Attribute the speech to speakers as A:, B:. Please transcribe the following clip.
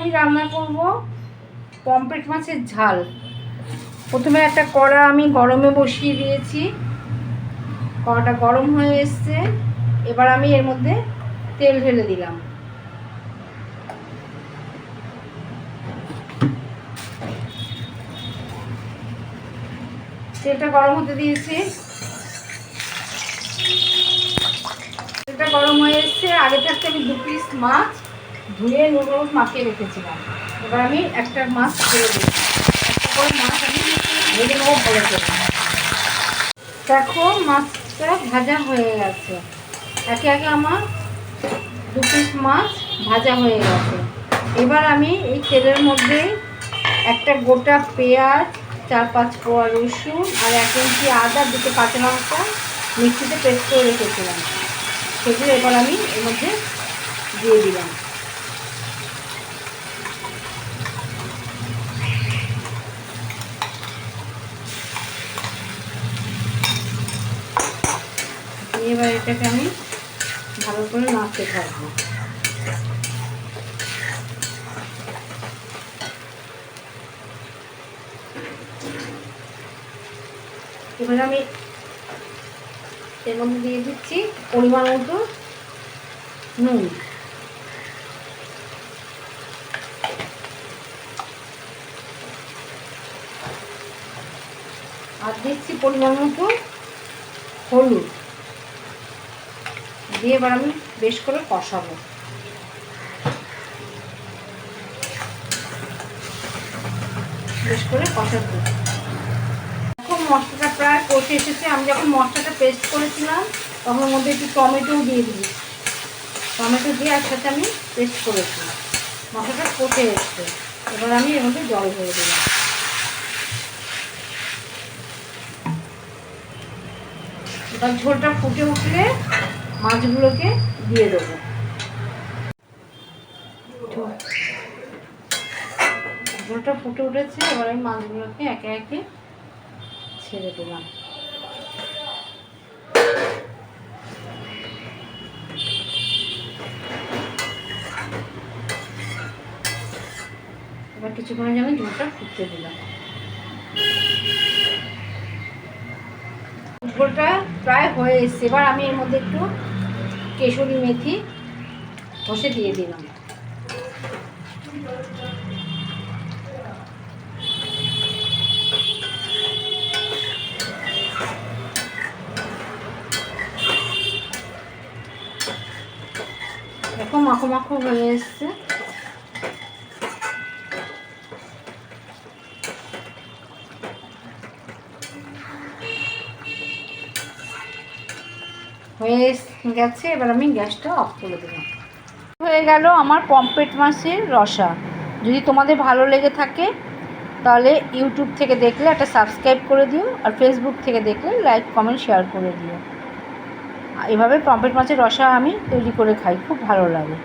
A: আমি রান্না করব পমফ্রেট মাছের ঝাল। প্রথমে একটা কড়া আমি গরমে বসিয়ে দিয়েছি, কড়াটা গরম হয়ে এসছে। এবার আমি এর মধ্যে তেল ঢেলে দিলাম। তেলটা গরম হতে দিয়েছি, তেলটা গরম হয়ে এসছে। আগে থাকতে আমি 2 পিস মাছ ধুয়ে নুন হলুদ মাখিয়ে রেখেছিলাম। এবার আমি একটা মাছ ছেড়ে দিচ্ছি, একটা করে মাছ আমি ভেজে নেবো ভালো করে। দেখো মাছটা ভাজা হয়ে গেছে, একে একে আমার 2 পিস মাছ ভাজা হয়ে গেছে। এবার আমি এই তেলের মধ্যে একটা গোটা পেঁয়াজ, 4-5 কোয়া রসুন আর 1 ইঞ্চি আদা, 2টো কাঁচা লঙ্কা মিক্সিতে পেস্ট করে রেখেছিলাম, সেগুলো এবার আমি এর মধ্যে দিয়ে দিলাম। এবার এটাকে আমি ভালো করে নাড়তে থাকবো। এবার আমি এর মধ্যে দিয়ে দিচ্ছি পরিমাণ মতো নুন, আর দিচ্ছি পরিমাণ মতো হলুদ দিয়ে এবার আমি বেশ করে কষাবো। বেশ করে কষাবো। এখন মশলাটা প্রায় কষে এসেছে। আমি যখন মশলাটা পেস্ট করেছিলাম তখন মধ্যে একটু টমেটোও দিয়ে দিই, টমেটো দিয়ে একসাথে আমি পেস্ট করেছি। মশলাটা কষে এসছে, এবার আমি এর মধ্যে জল ভরে দিলাম। এবার ঝোলটা ফুটে উঠলে মাছগুলোকে দিয়ে দেবো। ঝোলটা ফুটে উঠেছে, এবার আমি মাছগুলোকে একে একে ছেড়ে দিলাম। এবার কিছুক্ষণের জন্য ঝোলটা ফুটতে দিলাম। ঝোলটা প্রায় হয়ে এসছে, এবার আমি এর মধ্যে একটু কেশরি মেথি ঘষে দিয়ে দিলাম। দেখো মাখো মাখো হয়ে এসছে। হয়ে গেছে, এবার আমি গ্যাসটা অফ করে দিলাম। হয়ে গেল আমার পমফ্রেট মাছের রসা। যদি তোমাদের ভালো লেগে থাকে তাহলে ইউটিউব থেকে দেখলে একটা সাবস্ক্রাইব করে দিও, আর ফেসবুক থেকে দেখলে লাইক কমেন্ট শেয়ার করে দিও। এভাবে পমফ্রেট মাছের রসা আমি তৈরি করে খাই, খুব ভালো লাগে।